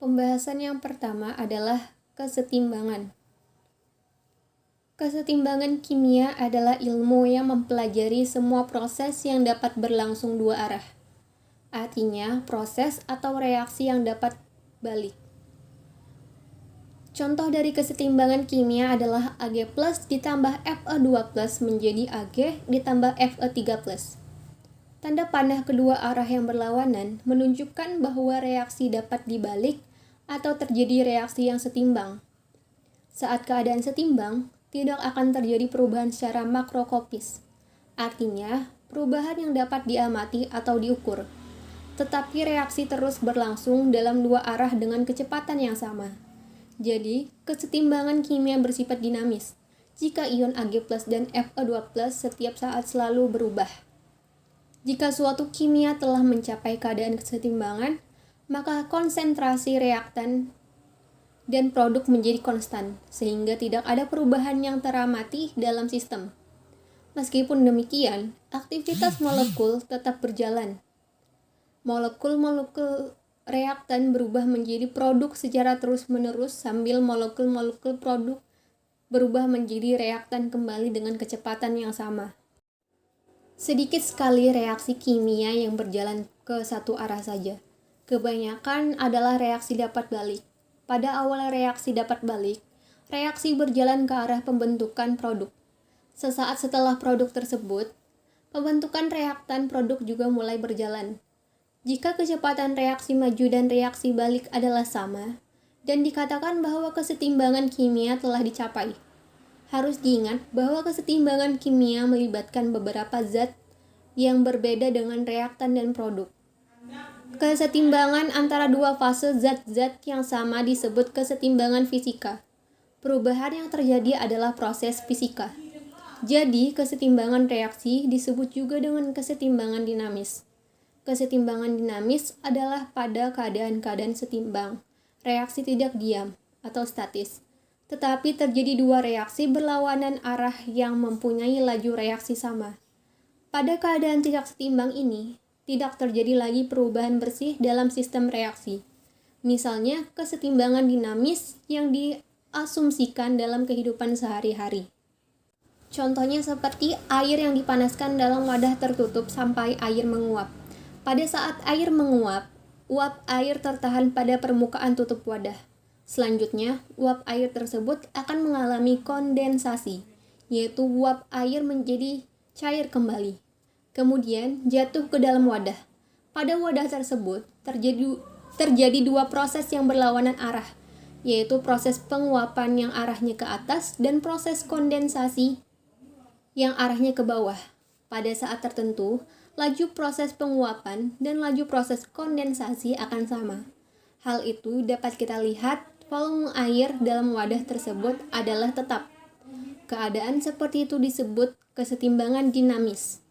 Pembahasan yang pertama adalah kesetimbangan. Kesetimbangan kimia adalah ilmu yang mempelajari semua proses yang dapat berlangsung dua arah. Artinya, proses atau reaksi yang dapat balik. Contoh dari kesetimbangan kimia adalah Ag+ ditambah Fe2+ menjadi Ag ditambah Fe3+. Tanda panah kedua arah yang berlawanan menunjukkan bahwa reaksi dapat dibalik atau terjadi reaksi yang setimbang. Saat keadaan setimbang, tidak akan terjadi perubahan secara makroskopis. Artinya, perubahan yang dapat diamati atau diukur. Tetapi reaksi terus berlangsung dalam dua arah dengan kecepatan yang sama. Jadi, kesetimbangan kimia bersifat dinamis jika ion Ag+ dan Fe2+ setiap saat selalu berubah. Jika suatu kimia telah mencapai keadaan kesetimbangan, maka konsentrasi reaktan dan produk menjadi konstan, sehingga tidak ada perubahan yang teramati dalam sistem. Meskipun demikian, aktivitas molekul tetap berjalan. Molekul-molekul reaktan berubah menjadi produk secara terus-menerus sambil molekul-molekul produk berubah menjadi reaktan kembali dengan kecepatan yang sama. Sedikit sekali reaksi kimia yang berjalan ke satu arah saja. Kebanyakan adalah reaksi dapat balik. Pada awal reaksi dapat balik, reaksi berjalan ke arah pembentukan produk. Sesaat setelah produk tersebut, pembentukan reaktan produk juga mulai berjalan. Jika kecepatan reaksi maju dan reaksi balik adalah sama, dan dikatakan bahwa kesetimbangan kimia telah dicapai. Harus diingat bahwa kesetimbangan kimia melibatkan beberapa zat yang berbeda dengan reaktan dan produk. Kesetimbangan antara dua fase zat-zat yang sama disebut kesetimbangan fisika. Perubahan yang terjadi adalah proses fisika. Jadi, kesetimbangan reaksi disebut juga dengan kesetimbangan dinamis. Kesetimbangan dinamis adalah pada keadaan-keadaan setimbang. Reaksi tidak diam atau statis, tetapi terjadi dua reaksi berlawanan arah yang mempunyai laju reaksi sama. Pada keadaan tidak setimbang ini, tidak terjadi lagi perubahan bersih dalam sistem reaksi. Misalnya, kesetimbangan dinamis yang diasumsikan dalam kehidupan sehari-hari. Contohnya seperti air yang dipanaskan dalam wadah tertutup sampai air menguap. Pada saat air menguap, uap air tertahan pada permukaan tutup wadah. Selanjutnya, uap air tersebut akan mengalami kondensasi, yaitu uap air menjadi cair kembali. Kemudian jatuh ke dalam wadah. Pada wadah tersebut terjadi dua proses yang berlawanan arah, yaitu proses penguapan yang arahnya ke atas dan proses kondensasi yang arahnya ke bawah. Pada saat tertentu, laju proses penguapan dan laju proses kondensasi akan sama. Hal itu dapat kita lihat volume air dalam wadah tersebut adalah tetap. Keadaan seperti itu disebut kesetimbangan dinamis.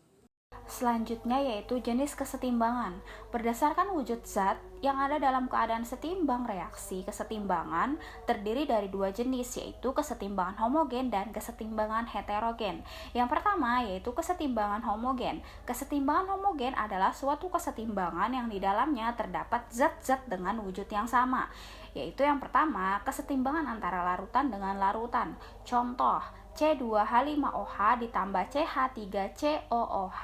Selanjutnya yaitu jenis kesetimbangan. Berdasarkan wujud zat yang ada dalam keadaan setimbang, reaksi kesetimbangan terdiri dari dua jenis, yaitu kesetimbangan homogen dan kesetimbangan heterogen. Yang pertama yaitu kesetimbangan homogen. Kesetimbangan homogen adalah suatu kesetimbangan yang di dalamnya terdapat zat-zat dengan wujud yang sama. Yaitu yang pertama, kesetimbangan antara larutan dengan larutan. Contoh, C2H5OH ditambah CH3COOH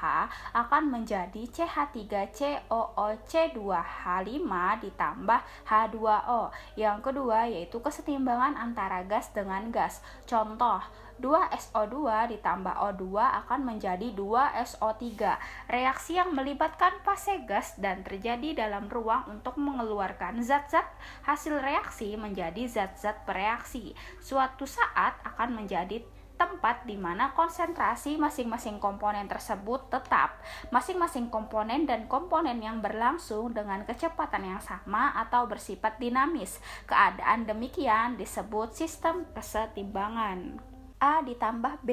akan menjadi CH3COOC2H5 ditambah H2O. Yang kedua yaitu kesetimbangan antara gas dengan gas. Contoh, 2SO2 ditambah O2 akan menjadi 2SO3. Reaksi yang melibatkan fase gas dan terjadi dalam ruang untuk mengeluarkan zat-zat hasil reaksi menjadi zat-zat bereaksi. Suatu saat akan menjadi tempat di mana konsentrasi masing-masing komponen tersebut tetap. Masing-masing komponen dan komponen yang berlangsung dengan kecepatan yang sama atau bersifat dinamis. Keadaan demikian disebut sistem kesetimbangan. A ditambah B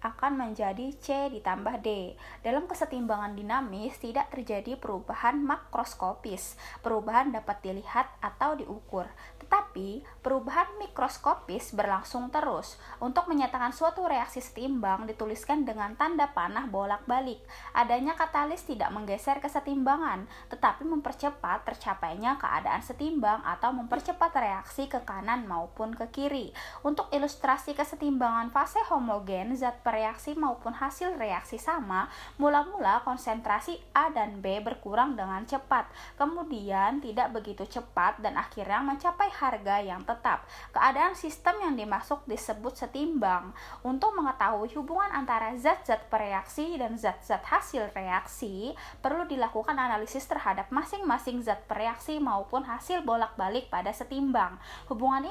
akan menjadi C ditambah D. Dalam kesetimbangan dinamis tidak terjadi perubahan makroskopis. Perubahan dapat dilihat atau diukur, tetapi perubahan mikroskopis berlangsung terus. Untuk menyatakan suatu reaksi setimbang dituliskan dengan tanda panah bolak-balik. Adanya katalis tidak menggeser kesetimbangan, tetapi mempercepat tercapainya keadaan setimbang atau mempercepat reaksi ke kanan maupun ke kiri. Untuk ilustrasi kesetimbangan fase homogen, zat bereaksi maupun hasil reaksi sama, mula-mula konsentrasi A dan B berkurang dengan cepat, kemudian tidak begitu cepat dan akhirnya mencapai harga yang tetap. Keadaan sistem yang dimaksud disebut setimbang. Untuk mengetahui hubungan antara zat-zat bereaksi dan zat-zat hasil reaksi, perlu dilakukan analisis terhadap masing-masing zat bereaksi maupun hasil bolak-balik pada setimbang. Hubungan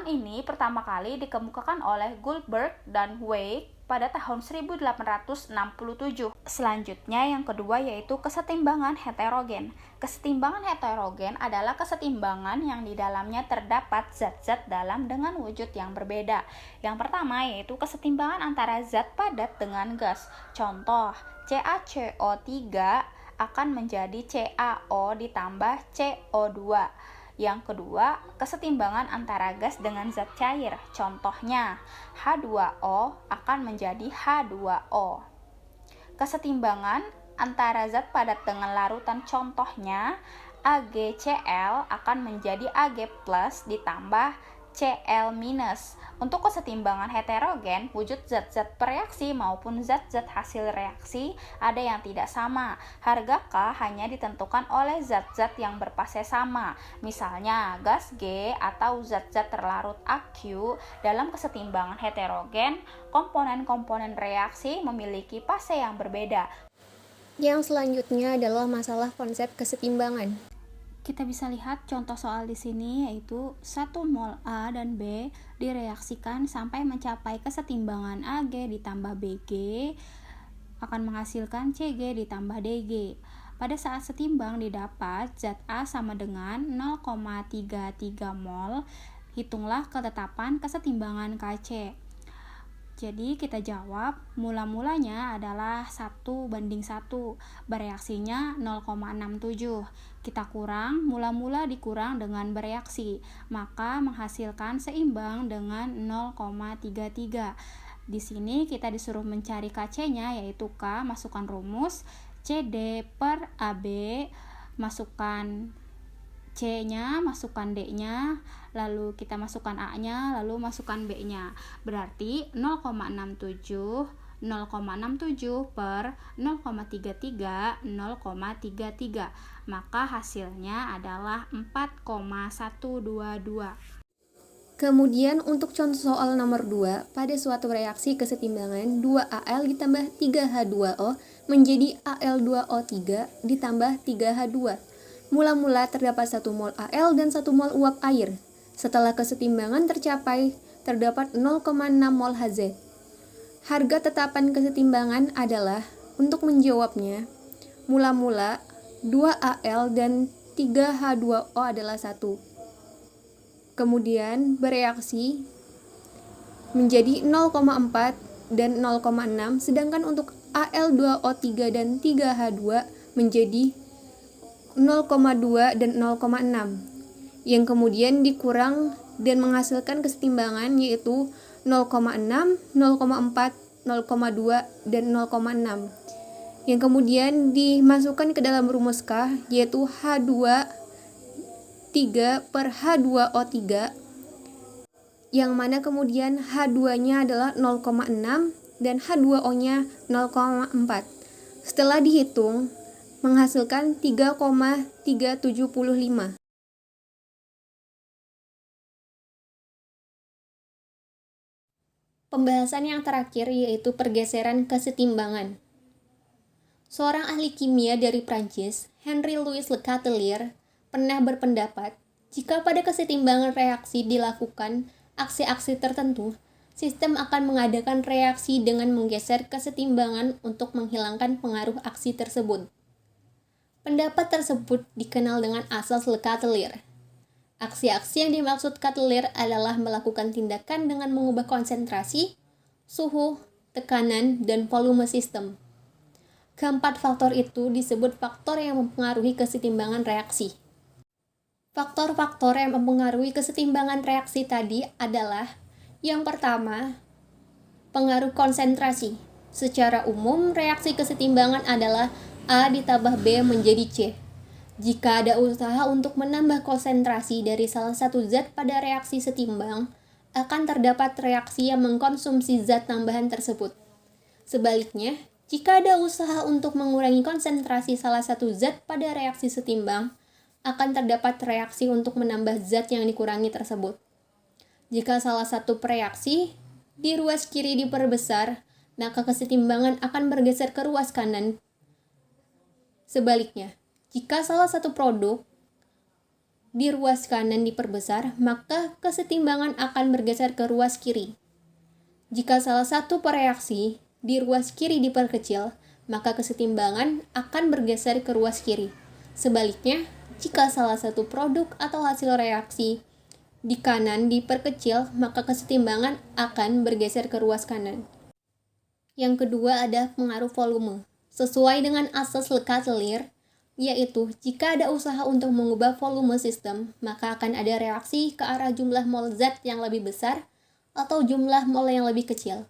ini pertama kali dikemukakan oleh Goldberg dan Weig pada tahun 1867. Selanjutnya yang kedua yaitu kesetimbangan heterogen. Kesetimbangan heterogen adalah kesetimbangan yang di dalamnya terdapat zat-zat dalam dengan wujud yang berbeda. Yang pertama yaitu kesetimbangan antara zat padat dengan gas. Contoh, CaCO3 akan menjadi CaO ditambah CO2. Yang kedua, kesetimbangan antara gas dengan zat cair. Contohnya, H2O akan menjadi H2O. Kesetimbangan antara zat padat dengan larutan. Contohnya, AgCl akan menjadi Ag+ ditambah Cl-. Untuk kesetimbangan heterogen, wujud zat-zat bereaksi maupun zat-zat hasil reaksi ada yang tidak sama. Harga K hanya ditentukan oleh zat-zat yang berfase sama. Misalnya, gas G atau zat-zat terlarut Aq. Dalam kesetimbangan heterogen, komponen-komponen reaksi memiliki fase yang berbeda. Yang selanjutnya adalah masalah konsep kesetimbangan. Kita bisa lihat contoh soal di sini yaitu 1 mol A dan B direaksikan sampai mencapai kesetimbangan Ag ditambah Bg akan menghasilkan Cg ditambah Dg. Pada saat setimbang didapat zat A sama dengan 0,33 mol. Hitunglah ketetapan kesetimbangan Kc. Jadi kita jawab mula-mulanya adalah 1:1, bereaksinya 0,67. Kita kurang, mula-mula dikurang dengan bereaksi, maka menghasilkan seimbang dengan 0,33. Di sini kita disuruh mencari Kc-nya yaitu K, masukkan rumus, CD per AB, masukkan C-nya, masukkan D-nya, lalu kita masukkan A-nya, lalu masukkan B-nya. Berarti 0,67 per 0,33, 0,33. Maka hasilnya adalah 4,122. Kemudian untuk contoh soal nomor 2, pada suatu reaksi kesetimbangan 2Al ditambah 3H2O menjadi Al2O3 ditambah 3H2. Mula-mula terdapat 1 mol Al dan 1 mol uap air. Setelah kesetimbangan tercapai, terdapat 0,6 mol Hz. Harga tetapan kesetimbangan adalah, untuk menjawabnya, mula-mula 2Al dan 3H2O adalah 1. Kemudian bereaksi menjadi 0,4 dan 0,6, sedangkan untuk Al2O3 dan 3H2 menjadi 0,2 dan 0,6 yang kemudian dikurang dan menghasilkan kesetimbangan yaitu 0,6, 0,4, 0,2 dan 0,6 yang kemudian dimasukkan ke dalam rumus K yaitu H2 3 per H2O3 yang mana kemudian H2-nya adalah 0,6 dan H2O-nya 0,4. Setelah dihitung menghasilkan 3,375. Pembahasan yang terakhir yaitu pergeseran kesetimbangan. Seorang ahli kimia dari Prancis, Henri Louis Lecatelier, pernah berpendapat jika pada kesetimbangan reaksi dilakukan aksi-aksi tertentu, sistem akan mengadakan reaksi dengan menggeser kesetimbangan untuk menghilangkan pengaruh aksi tersebut. Pendapat tersebut dikenal dengan asas Lecatelier. Aksi-aksi yang dimaksud Cutler adalah melakukan tindakan dengan mengubah konsentrasi, suhu, tekanan, dan volume sistem. Keempat faktor itu disebut faktor yang mempengaruhi kesetimbangan reaksi. Faktor-faktor yang mempengaruhi kesetimbangan reaksi tadi adalah yang pertama, pengaruh konsentrasi. Secara umum, reaksi kesetimbangan adalah A ditambah B menjadi C. Jika ada usaha untuk menambah konsentrasi dari salah satu zat pada reaksi setimbang, akan terdapat reaksi yang mengkonsumsi zat tambahan tersebut. Sebaliknya, jika ada usaha untuk mengurangi konsentrasi salah satu zat pada reaksi setimbang, akan terdapat reaksi untuk menambah zat yang dikurangi tersebut. Jika salah satu reaksi di ruas kiri diperbesar, maka kesetimbangan akan bergeser ke ruas kanan. Sebaliknya, jika salah satu produk di ruas kanan diperbesar, maka kesetimbangan akan bergeser ke ruas kiri. Jika salah satu reaksi di ruas kiri diperkecil, maka kesetimbangan akan bergeser ke ruas kiri. Sebaliknya, jika salah satu produk atau hasil reaksi di kanan diperkecil, maka kesetimbangan akan bergeser ke ruas kanan. Yang kedua ada pengaruh volume. Sesuai dengan asas Cutler, yaitu jika ada usaha untuk mengubah volume sistem, maka akan ada reaksi ke arah jumlah mol zat yang lebih besar atau jumlah mol yang lebih kecil.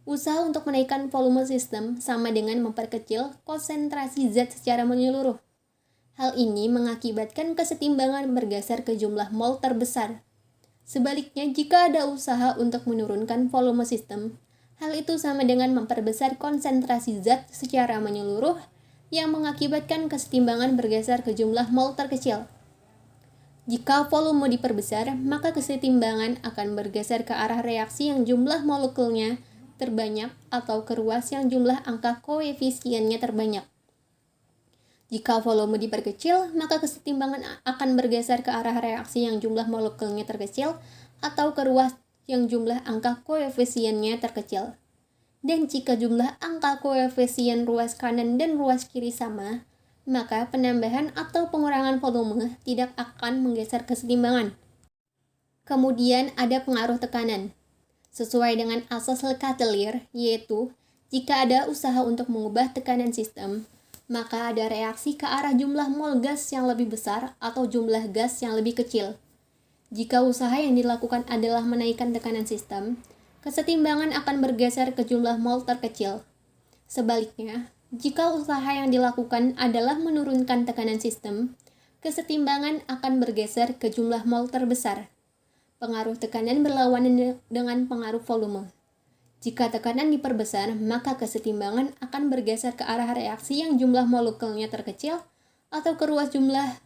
Usaha untuk menaikkan volume sistem sama dengan memperkecil konsentrasi zat secara menyeluruh. Hal ini mengakibatkan kesetimbangan bergeser ke jumlah mol terbesar. Sebaliknya, jika ada usaha untuk menurunkan volume sistem, hal itu sama dengan memperbesar konsentrasi zat secara menyeluruh yang mengakibatkan kesetimbangan bergeser ke jumlah mol terkecil. Jika volume diperbesar, maka kesetimbangan akan bergeser ke arah reaksi yang jumlah molekulnya terbanyak atau ke ruas yang jumlah angka koefisiennya terbanyak. Jika volume diperkecil, maka kesetimbangan akan bergeser ke arah reaksi yang jumlah molekulnya terkecil atau ke ruas yang jumlah angka koefisiennya terkecil. Dan jika jumlah angka koefisien ruas kanan dan ruas kiri sama, maka penambahan atau pengurangan volume tidak akan menggeser kesetimbangan. Kemudian ada pengaruh tekanan. Sesuai dengan asas Cutler, yaitu jika ada usaha untuk mengubah tekanan sistem, maka ada reaksi ke arah jumlah mol gas yang lebih besar atau jumlah gas yang lebih kecil. Jika usaha yang dilakukan adalah menaikkan tekanan sistem, kesetimbangan akan bergeser ke jumlah mol terkecil. Sebaliknya, jika usaha yang dilakukan adalah menurunkan tekanan sistem, kesetimbangan akan bergeser ke jumlah mol terbesar. Pengaruh tekanan berlawanan dengan pengaruh volume. Jika tekanan diperbesar, maka kesetimbangan akan bergeser ke arah reaksi yang jumlah molekulnya terkecil atau ke ruas jumlah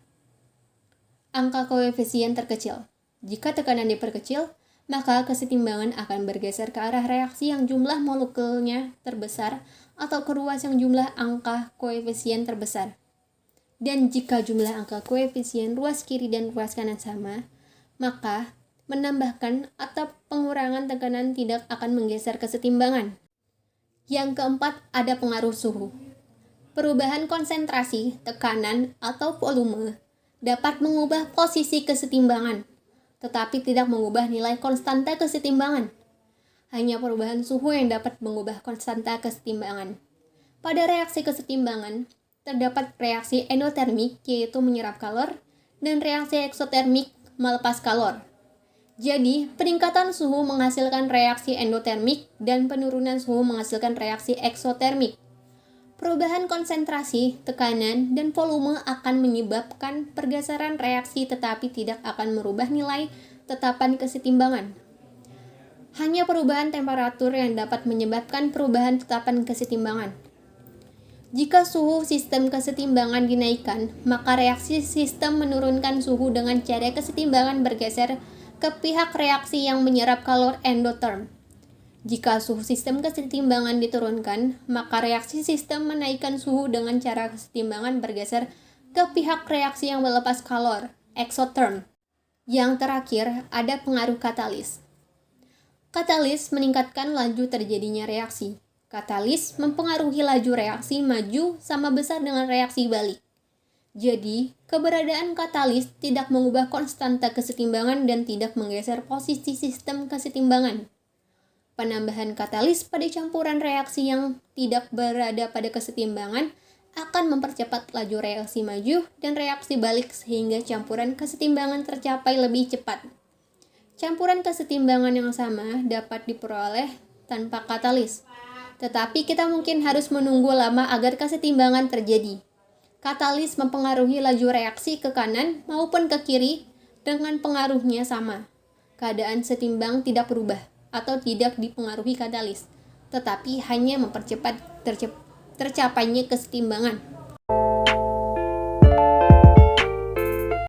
angka koefisien terkecil. Jika tekanan diperkecil, maka kesetimbangan akan bergeser ke arah reaksi yang jumlah molekulnya terbesar atau ke ruas yang jumlah angka koefisien terbesar. Dan jika jumlah angka koefisien ruas kiri dan ruas kanan sama, maka menambahkan atau pengurangan tekanan tidak akan menggeser kesetimbangan. Yang keempat ada pengaruh suhu. Perubahan konsentrasi, tekanan, atau volume dapat mengubah posisi kesetimbangan, tetapi tidak mengubah nilai konstanta kesetimbangan. Hanya perubahan suhu yang dapat mengubah konstanta kesetimbangan. Pada reaksi kesetimbangan, terdapat reaksi endotermik, yaitu menyerap kalor, dan reaksi eksotermik, melepas kalor. Jadi, peningkatan suhu menghasilkan reaksi endotermik dan penurunan suhu menghasilkan reaksi eksotermik. Perubahan konsentrasi, tekanan, dan volume akan menyebabkan pergeseran reaksi tetapi tidak akan merubah nilai tetapan kesetimbangan. Hanya perubahan temperatur yang dapat menyebabkan perubahan tetapan kesetimbangan. Jika suhu sistem kesetimbangan dinaikkan, maka reaksi sistem menurunkan suhu dengan cara kesetimbangan bergeser ke pihak reaksi yang menyerap kalor endoterm. Jika suhu sistem kesetimbangan diturunkan, maka reaksi sistem menaikkan suhu dengan cara kesetimbangan bergeser ke pihak reaksi yang melepas kalor, exotherm. Yang terakhir, ada pengaruh katalis. Katalis meningkatkan laju terjadinya reaksi. Katalis mempengaruhi laju reaksi maju sama besar dengan reaksi balik. Jadi, keberadaan katalis tidak mengubah konstanta kesetimbangan dan tidak menggeser posisi sistem kesetimbangan. Penambahan katalis pada campuran reaksi yang tidak berada pada kesetimbangan akan mempercepat laju reaksi maju dan reaksi balik sehingga campuran kesetimbangan tercapai lebih cepat. Campuran kesetimbangan yang sama dapat diperoleh tanpa katalis, tetapi kita mungkin harus menunggu lama agar kesetimbangan terjadi. Katalis mempengaruhi laju reaksi ke kanan maupun ke kiri dengan pengaruhnya sama. Keadaan setimbang tidak berubah atau tidak dipengaruhi katalis, tetapi hanya mempercepat tercapainya kesetimbangan.